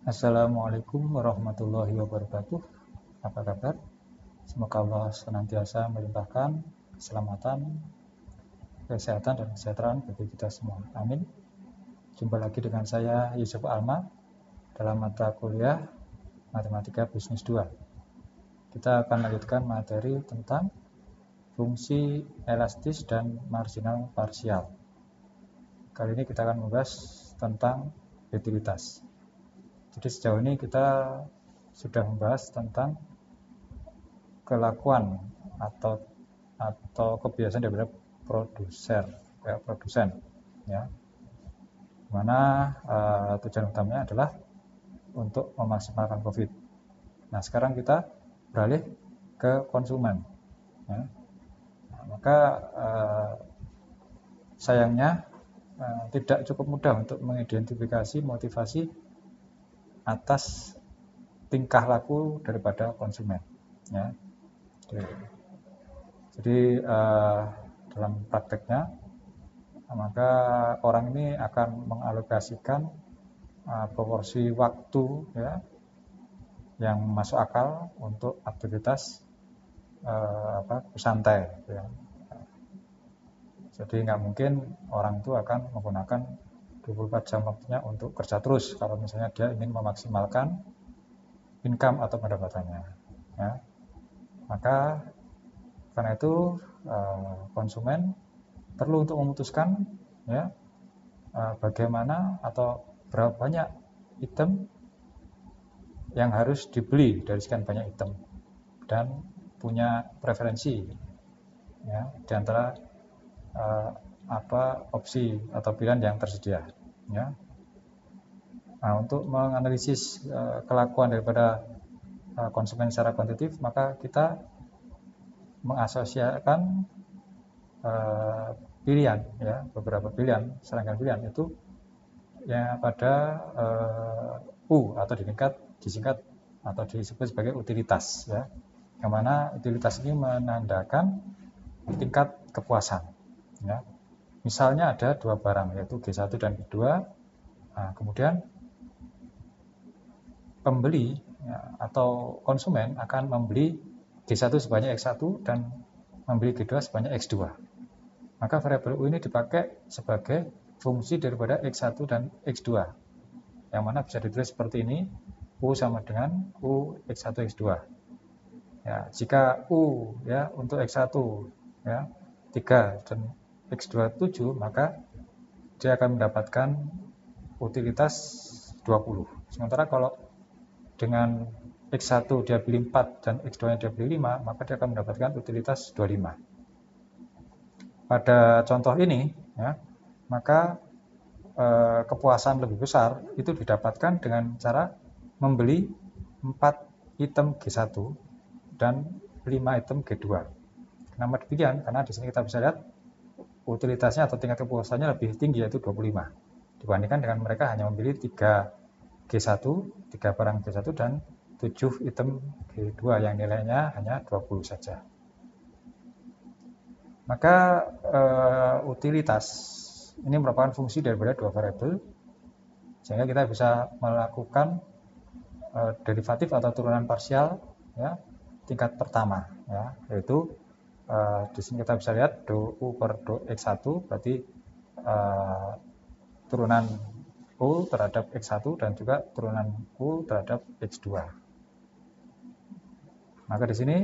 Assalamualaikum warahmatullahi wabarakatuh. Apa kabar? Semoga Allah senantiasa melimpahkan keselamatan, kesehatan, dan kesejahteraan bagi kita semua. Amin. Jumpa lagi dengan saya Yusuf Alma dalam mata kuliah Matematika Bisnis 2. Kita akan lanjutkan materi tentang fungsi elastis dan marginal parsial. Kali ini kita akan membahas tentang utilitas. Jadi sejauh ini kita sudah membahas tentang kelakuan atau kebiasaan daripada produsen ya, mana tujuan utamanya adalah untuk memaksimalkan profit. Nah, sekarang kita beralih ke konsumen ya. Nah, maka sayangnya tidak cukup mudah untuk mengidentifikasi motivasi atas tingkah laku daripada konsumen ya. Jadi dalam prakteknya maka orang ini akan mengalokasikan proporsi waktu ya yang masuk akal untuk aktivitas santai ya. Jadi nggak mungkin orang itu akan menggunakan 24 jam waktunya untuk kerja terus kalau misalnya dia ingin memaksimalkan income atau pendapatannya ya. Maka karena itu konsumen perlu untuk memutuskan ya bagaimana atau berapa banyak item yang harus dibeli dari sekian banyak item dan punya preferensi ya di antara opsi atau pilihan yang tersedia ya. Nah, untuk menganalisis kelakuan daripada konsumen secara kuantitatif, maka kita mengasosiasikan pilihan ya, beberapa pilihan, serangkaian pilihan itu yang pada U atau disingkat atau disebut sebagai utilitas ya. Yang mana utilitas ini menandakan tingkat kepuasan ya. Misalnya ada dua barang yaitu G1 dan G2. Nah, kemudian pembeli ya, atau konsumen akan membeli G1 sebanyak X1 dan membeli G2 sebanyak X2. Maka variabel U ini dipakai sebagai fungsi daripada X1 dan X2. Yang mana bisa ditulis seperti ini, U sama dengan U X1 X2. Ya, jika U ya untuk X1 ya 3 dan X2 7, maka dia akan mendapatkan utilitas 20. Sementara kalau dengan X1 dia beli 4 dan X2 dia beli 5, maka dia akan mendapatkan utilitas 25. Pada contoh ini ya, maka kepuasan lebih besar itu didapatkan dengan cara membeli 4 item G1 dan 5 item G2. Kenapa demikian? Karena di sini kita bisa lihat utilitasnya atau tingkat kepuasannya lebih tinggi, yaitu 25 dibandingkan dengan mereka hanya membeli 3 G1, 3 barang G1 dan 7 item G2 yang nilainya hanya 20 saja. Maka utilitas ini merupakan fungsi daripada dua variabel, sehingga kita bisa melakukan derivatif atau turunan parsial ya, tingkat pertama ya, yaitu di sini kita bisa lihat do U per do X1 berarti turunan U terhadap X1 dan juga turunan U terhadap X2. Maka di sini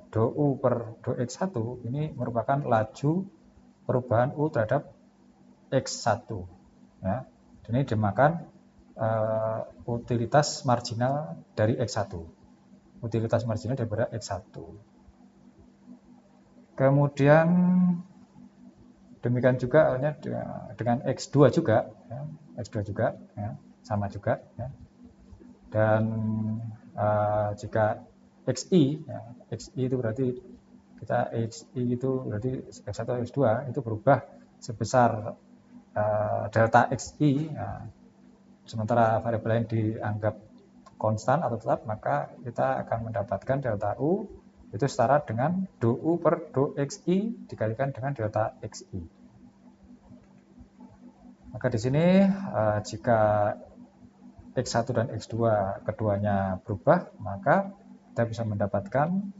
do U per do X1 ini merupakan laju perubahan U terhadap X1 ya. Ini dinamakan utilitas marginal dari X1. Utilitas marginal daripada X1. Kemudian demikian juga halnya dengan X2 juga ya. X2 juga ya, sama juga ya. Dan jika XI ya, XI itu berarti kita XI itu berarti X1 X2 itu berubah sebesar delta XI ya. Sementara variabel lain dianggap konstan atau tetap, maka kita akan mendapatkan delta U itu setara dengan do U per do XI dikalikan dengan delta XI. Maka di sini jika X1 dan X2 keduanya berubah, maka kita bisa mendapatkan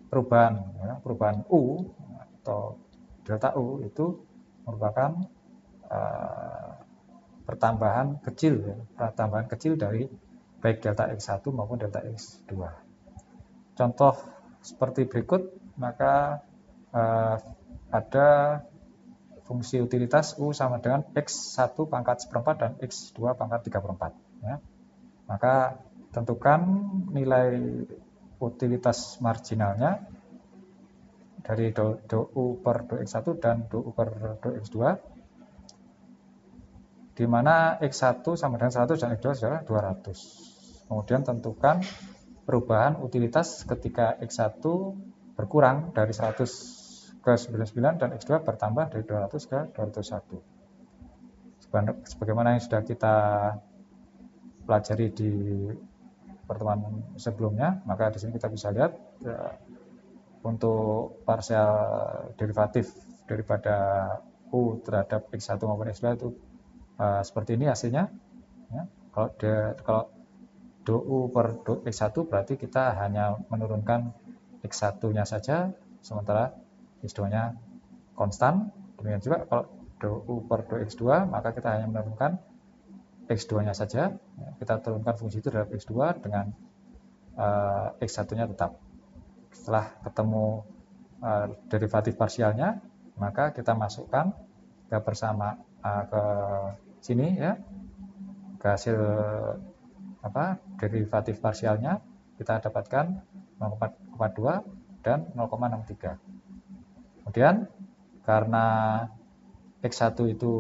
perubahan U atau delta U itu merupakan pertambahan kecil dari baik delta X1 maupun delta X2. Contoh seperti berikut, maka ada fungsi utilitas U sama dengan X1 pangkat seperempat dan X2 pangkat 3/4. Ya. Maka tentukan nilai utilitas marginalnya dari dou per dou X1 dan dou per dou X2, di mana X1 sama dengan 100 dan X2 adalah 200. Kemudian tentukan perubahan utilitas ketika X1 berkurang dari 100 ke 99 dan X2 bertambah dari 200 ke 201. Sebagaimana yang sudah kita pelajari di pertemuan sebelumnya, maka di sini kita bisa lihat untuk partial derivatif daripada U terhadap X1 maupun X2 itu seperti ini hasilnya. Ya, kalau dou per dou X1 berarti kita hanya menurunkan X1-nya saja, sementara X2-nya konstan. Demikian juga kalau dou per dou X2, maka kita hanya menurunkan X2-nya saja. Kita turunkan fungsi itu terhadap X2 dengan X1-nya tetap. Setelah ketemu derivatif parsialnya, maka kita masukkan ke ke sini ya, ke hasil derivatif parsialnya, kita dapatkan 0,42 dan 0,63. Kemudian karena X1 itu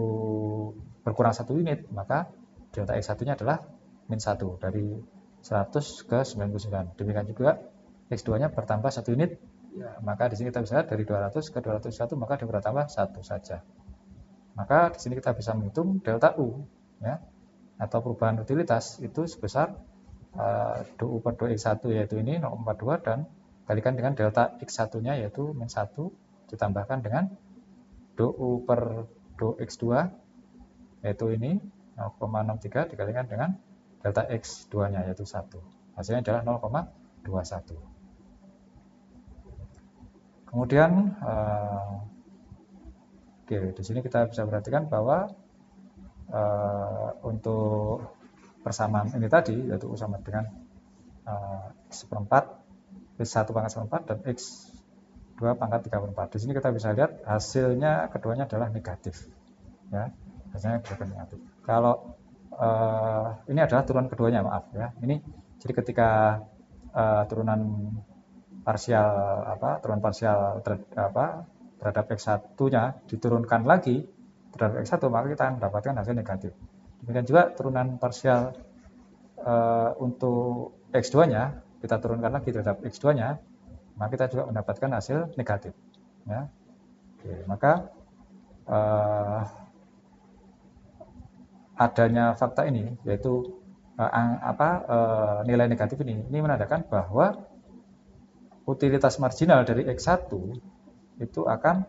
berkurang 1 unit, maka delta X1-nya adalah min 1 dari 100 ke 99. Demikian juga X2-nya bertambah 1 unit, ya, maka di sini kita bisa lihat dari 200 ke 201, maka dia bertambah 1 saja. Maka di sini kita bisa menghitung delta U, ya, atau perubahan utilitas itu sebesar dou per dou X1 yaitu ini 0,42 dan kalikan dengan delta X1-nya yaitu min 1 ditambahkan dengan dou per dou X2 yaitu ini 0,63 dikalikan dengan delta X2-nya yaitu 1. Hasilnya adalah 0,21. Kemudian di sini kita bisa perhatikan bahwa untuk persamaan ini tadi yaitu U sama dengan X seperempat, X1 pangkat seperempat dan X2 pangkat 3/4. Di sini kita bisa lihat hasilnya keduanya adalah negatif, ya, hasilnya adalah negatif. Kalau ini adalah turunan keduanya, maaf ya. Ini jadi ketika turunan parsial terhadap X1-nya diturunkan lagi terhadap X1, maka kita akan mendapatkan hasil negatif. Demikian juga turunan parsial untuk X2-nya kita turunkan lagi terhadap X2-nya, maka kita juga mendapatkan hasil negatif. Ya. Oke, maka adanya fakta ini yaitu nilai negatif ini menandakan bahwa utilitas marginal dari X1 itu akan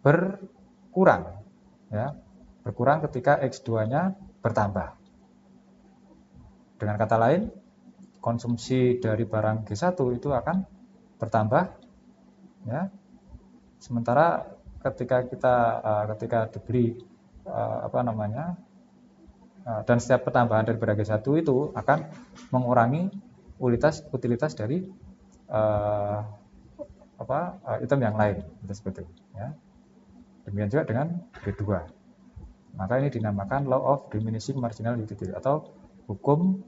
berkurang, ya, berkurang ketika X2-nya bertambah. Dengan kata lain, konsumsi dari barang G1 itu akan bertambah, ya. Sementara ketika dibeli dan setiap pertambahan dari barang G1 itu akan mengurangi utilitas dari item yang lain, seperti itu, ya. Demikian juga dengan G2. Maka ini dinamakan law of diminishing marginal utility atau hukum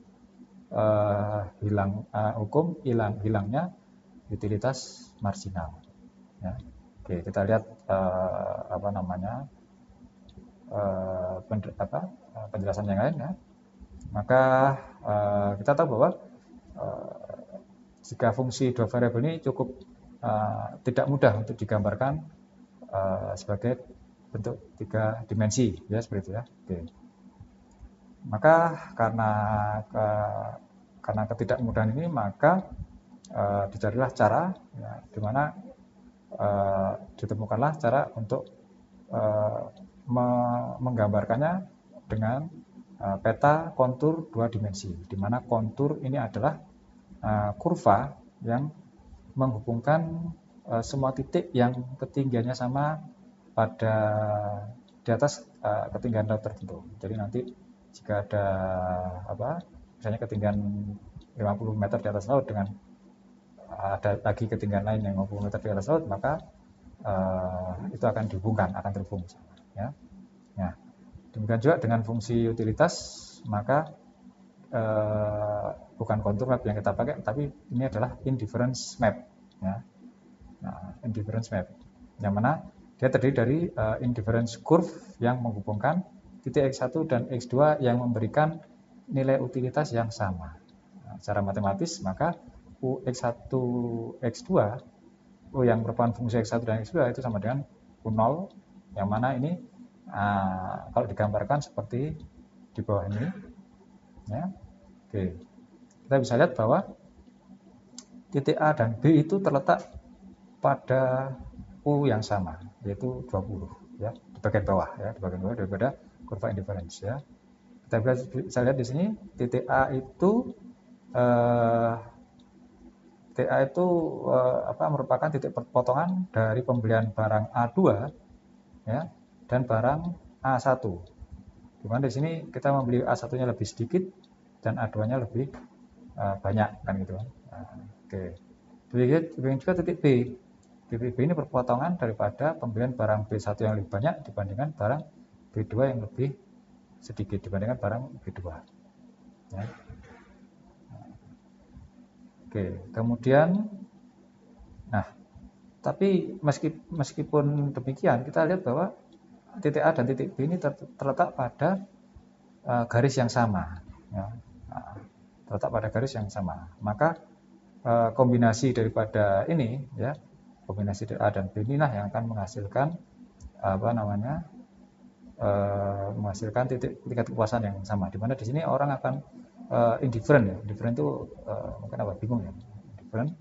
hilangnya utilitas marginal. Ya. Oke, kita lihat penjelasan yang lain, ya. Maka kita tahu bahwa jika fungsi dua variabel ini cukup tidak mudah untuk digambarkan sebagai bentuk 3 dimensi, ya, seperti itu, ya. Oke. Maka karena ketidakmudahan ini, maka dicarilah cara, ya, di mana ditemukanlah cara untuk menggambarkannya dengan peta kontur 2 dimensi, di mana kontur ini adalah kurva yang menghubungkan semua titik yang ketinggiannya sama pada di atas ketinggian laut tertentu. Jadi nanti jika ada misalnya ketinggian 50 meter di atas laut dengan ada lagi ketinggian lain yang 50 meter di atas laut, maka itu akan dihubungkan, akan terhubung ya. Nah, demikian juga dengan fungsi utilitas, maka bukan contour map yang kita pakai, tapi ini adalah indifference map ya. Nah, indifference map yang mana dia terdiri dari indifference curve yang menghubungkan titik X1 dan X2 yang memberikan nilai utilitas yang sama. Nah, secara matematis maka UX1 X2 U yang merupakan fungsi X1 dan X2 itu sama dengan U0, yang mana ini kalau digambarkan seperti di bawah ini ya. Oke. Kita bisa lihat bahwa titik A dan B itu terletak pada U yang sama, yaitu 20 ya, di bagian bawah ya, di bagian bawah daripada kurva indifference ya. Kita bisa lihat di sini titik A itu merupakan titik perpotongan dari pembelian barang A2 ya dan barang A1. Dimana di sini kita membeli A1-nya lebih sedikit dan A2-nya lebih banyak kan gitu kan. Oke. Demikian juga titik B. Titik B ini perpotongan daripada pembelian barang B1 yang lebih banyak dibandingkan barang B2 yang lebih sedikit dibandingkan barang B2. Ya. Oke, kemudian tapi meskipun demikian kita lihat bahwa titik A dan titik B ini terletak pada garis yang sama ya. Terletak pada garis yang sama. Maka kombinasi daripada ini ya, kombinasi A dan B inilah yang akan menghasilkan menghasilkan tingkat kepuasan yang sama, di mana di sini orang akan indifferent ya. Indifferent itu mungkin bingung ya. Indifferent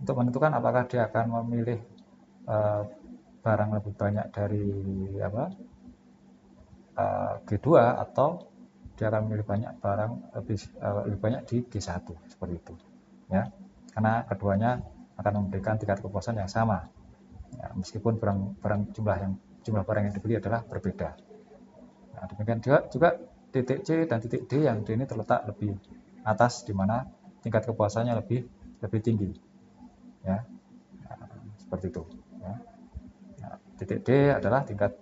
untuk menentukan apakah dia akan memilih barang lebih banyak dari G2 atau dia akan memilih banyak barang lebih banyak di G1 seperti itu ya, karena keduanya akan memberikan tingkat kepuasan yang sama ya, meskipun jumlah barang yang dibeli adalah berbeda. Nah, demikian juga titik C dan titik D yang D ini terletak lebih atas, di mana tingkat kepuasannya lebih tinggi ya. Nah, seperti itu ya. Nah, titik D adalah tingkat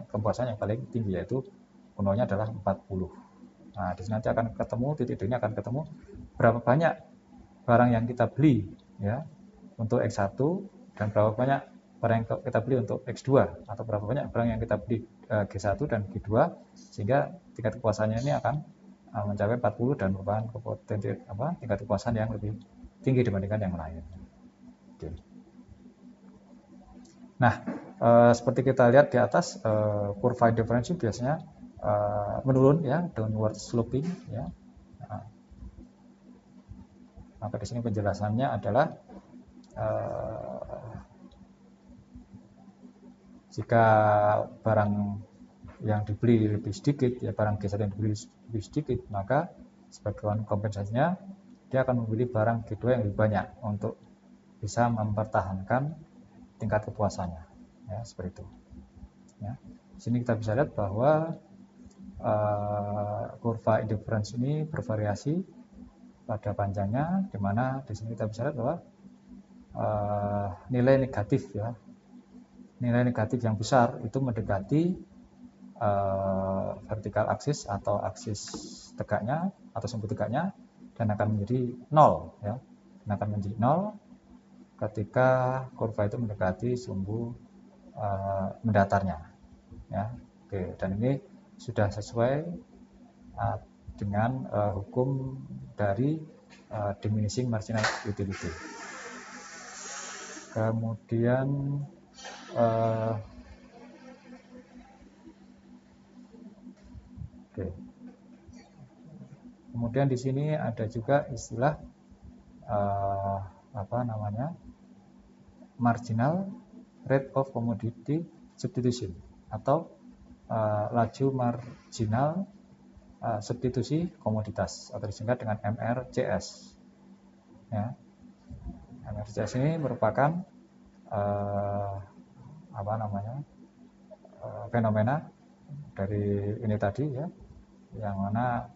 kepuasan yang paling tinggi, yaitu U0-nya adalah 40. Nah, di sini nanti akan ketemu titik D ini akan ketemu berapa banyak barang yang kita beli ya untuk X1 dan berapa banyak barang yang kita beli untuk X2, atau berapa banyak barang yang kita beli G1 dan G2, sehingga tingkat kepuasannya ini akan mencapai 40 dan merupakan tingkat kepuasan yang lebih tinggi dibandingkan yang lain. Oke. Nah, seperti kita lihat di atas, kurva indifference biasanya menurun ya, downward sloping ya. Nah, maka di sini penjelasannya adalah jika barang yang dibeli lebih sedikit ya, barang G1 yang dibeli lebih sedikit, maka sebagai kompensasinya dia akan membeli barang G2 yang lebih banyak untuk bisa mempertahankan tingkat kepuasannya ya, seperti itu ya. Di sini kita bisa lihat bahwa kurva indifference ini bervariasi pada panjangnya, di mana di sini kita bisa lihat bahwa nilai negatif yang besar itu mendekati vertikal aksis atau aksis tegaknya atau sumbu tegaknya, dan akan menjadi 0 ya. Dan akan menjadi 0 ketika kurva itu mendekati sumbu mendatarnya ya. Oke, dan ini sudah sesuai dengan hukum dari diminishing marginal utility. Kemudian kemudian di sini ada juga istilah marginal rate of commodity substitution atau laju marginal substitusi komoditas atau disingkat dengan MRCS. Ya. MRCS ini merupakan fenomena dari ini tadi ya, yang mana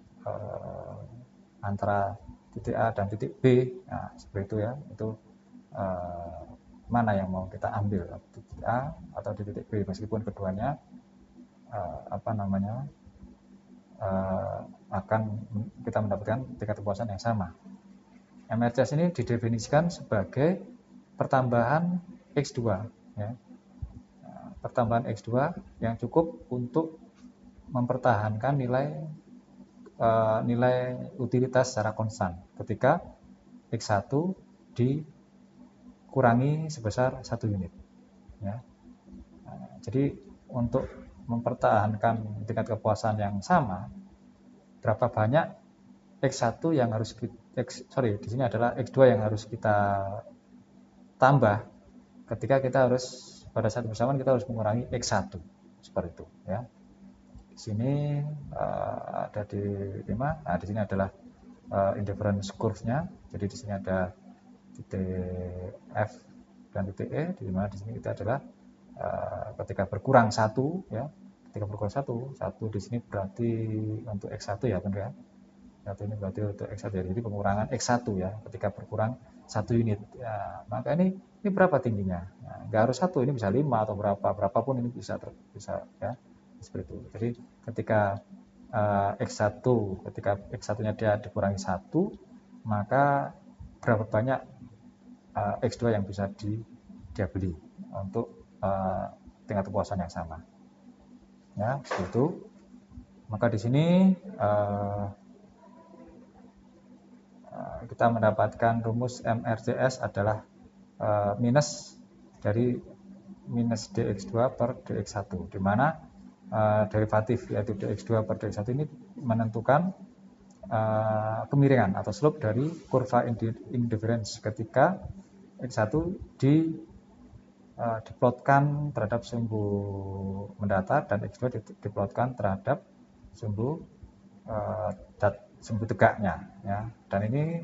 antara titik A dan titik B, nah, seperti itu ya, itu mana yang mau kita ambil, titik A atau di titik B, meskipun keduanya akan kita mendapatkan tingkat kepuasan yang sama. MRCS ini didefinisikan sebagai pertambahan X2 ya. Pertambahan X2 yang cukup untuk mempertahankan nilai utilitas secara konstan ketika X1 dikurangi sebesar 1 unit ya. Jadi untuk mempertahankan tingkat kepuasan yang sama, berapa banyak X1 yang harus di sini adalah X2 yang harus kita tambah ketika kita harus pada saat bersamaan kita harus mengurangi X1 seperti itu ya. Di sini ada di 5. Nah, di sini adalah indifference curve-nya. Jadi di sini ada titik F dan titik E, di mana di sini kita adalah ketika berkurang 1 ya. Ketika berkurang 1 di sini berarti untuk X1 ya benar ya. Satu ini berarti untuk X1 ya. Jadi pengurangan X1 ya ketika berkurang 1 unit. Ya, maka ini berapa tingginya? Nah, nggak harus 1, ini bisa 5 atau berapapun ini bisa ya. Seperti itu. Jadi ketika X1 nya dia dikurangi 1, maka berapa banyak X2 yang bisa dia beli untuk tingkat kepuasan yang sama. Ya, seperti itu. Maka di sini kita mendapatkan rumus MRCS adalah minus dari minus dx2 per dx1, di mana derivatif yaitu dx2 per dx1 ini menentukan kemiringan atau slope dari kurva indifference ketika x1 diplotkan terhadap sumbu mendatar dan x2 diplotkan terhadap sumbu tegaknya ya, dan ini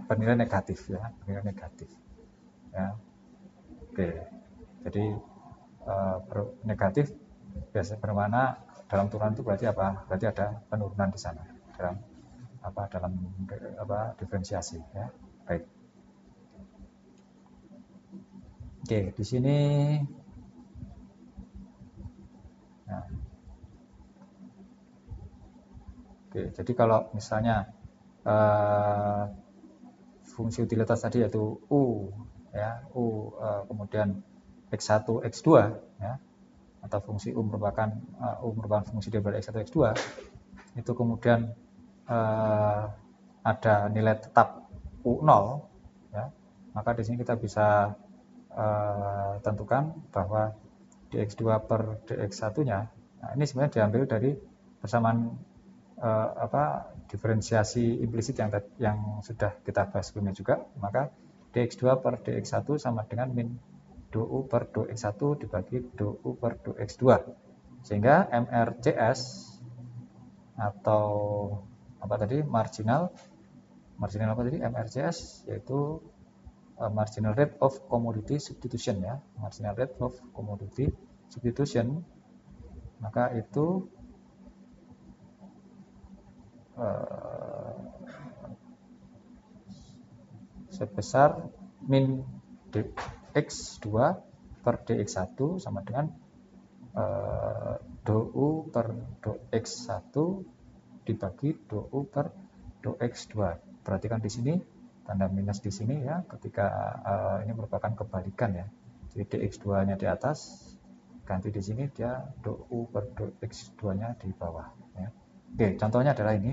bernilai negatif ya, Oke. Jadi negatif biasanya bermakna dalam turunan itu berarti apa? Berarti ada penurunan di sana dalam diferensiasi ya. Baik. Oke, di sini nah. Oke, jadi kalau misalnya fungsi utilitas tadi yaitu U ya, kemudian X1 X2 ya, atau fungsi U merupakan fungsi daripada X1 X2, itu kemudian ada nilai tetap U0 ya, maka di sini kita bisa tentukan bahwa dx2 per dx1-nya, nah ini sebenarnya diambil dari persamaan diferensiasi implisit yang sudah kita bahas sebelumnya juga. Maka dx2 per dx1 sama dengan min dou per dx1 dibagi dou per dx2, sehingga MRCS atau marginal MRCS yaitu marginal rate of commodity substitution ya, maka itu sebesar min dx2 per dx1 sama dengan dou per dx1 dibagi dou per dx2. Perhatikan di sini tanda minus di sini ya, ketika ini merupakan kebalikan ya. Jadi dx2-nya di atas, ganti di sini dia dou per dx2-nya di bawah ya. Oke, contohnya adalah ini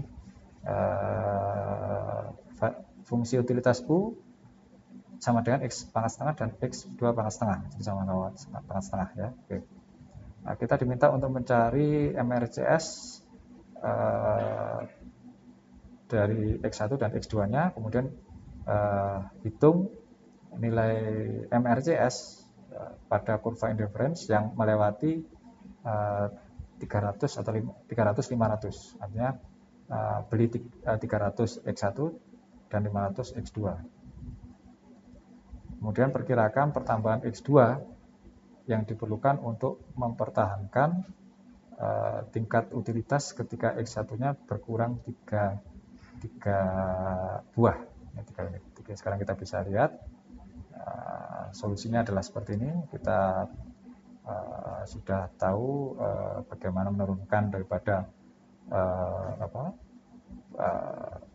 fungsi utilitas U sama dengan X pangkat setengah dan X2 pangkat setengah, jadi sama dengan pangkat setengah ya. Oke. Nah, kita diminta untuk mencari MRCS dari X1 dan X2-nya, kemudian hitung nilai MRCS pada kurva indifference yang melewati 300 atau 300 500. Artinya beli 300 X1 dan 500 X2. Kemudian perkirakan pertambahan X2 yang diperlukan untuk mempertahankan tingkat utilitas ketika X1-nya berkurang 3 buah. Sekarang kita bisa lihat solusinya adalah seperti ini. Kita sudah tahu bagaimana menurunkan daripada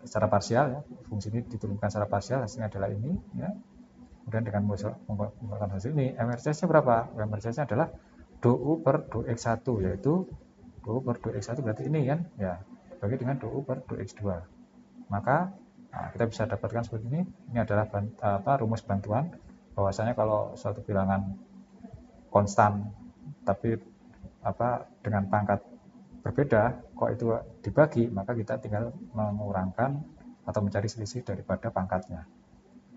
secara parsial, ya. Fungsi ini diturunkan secara parsial, hasilnya adalah ini, ya. Kemudian dengan menggunakan hasil ini, MRCS-nya berapa? MRCS-nya adalah DOU per DOX1, yaitu DOU per DOX1 berarti ini kan, ya, dibagi dengan DOU per DOX2. Maka kita bisa dapatkan seperti ini. Ini adalah rumus bantuan bahwasanya kalau suatu bilangan konstan tapi dengan pangkat berbeda, kok itu dibagi, maka kita tinggal mengurangkan atau mencari selisih daripada pangkatnya.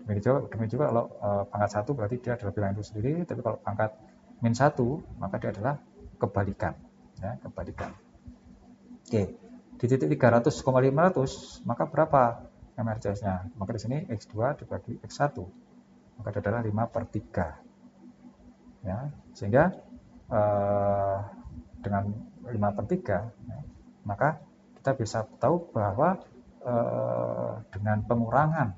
Demikian juga kalau pangkat 1 berarti dia adalah bilangan itu sendiri, tapi kalau pangkat min 1 maka dia adalah kebalikan, ya, kebalikan. Oke, di titik 300,500 maka berapa MRCS-nya? Maka di sini X2 dibagi X1, maka dia adalah 5/3, ya, sehingga dengan 5/3, ya, maka kita bisa tahu bahwa dengan pengurangan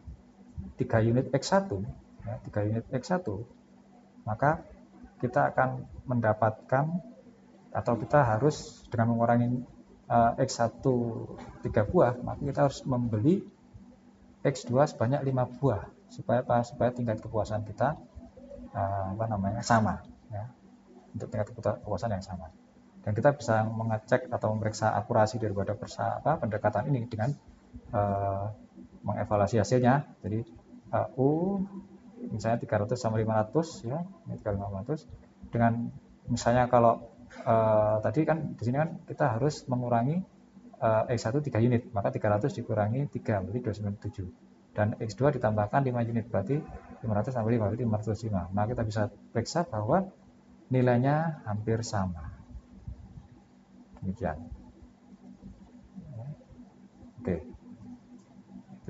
3 unit X1, ya, 3 unit X1, maka kita akan mendapatkan, atau kita harus dengan mengurangi X1 3 buah, maka kita harus membeli X2 sebanyak 5 buah supaya tingkat kepuasan kita sama, ya, untuk tingkat kepuasan yang sama. Dan kita bisa mengecek atau memeriksa akurasi daripada pendekatan ini dengan mengevaluasi hasilnya. Jadi U misalnya 300 sama 500, ya, ini 300 dengan misalnya kalau tadi kan di sini kan kita harus mengurangi X1 3 unit, maka 300 dikurangi 3 berarti 297, dan X2 ditambahkan 5 unit berarti 500 tambah 5 berarti 505. Nah, kita bisa periksa bahwa nilainya hampir sama. Demikian. Oke,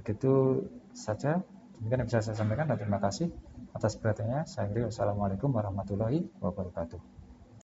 begitu saja. Demikian yang bisa saya sampaikan, dan terima kasih atas perhatiannya. Saya akhiri. Wassalamualaikum warahmatullahi wabarakatuh.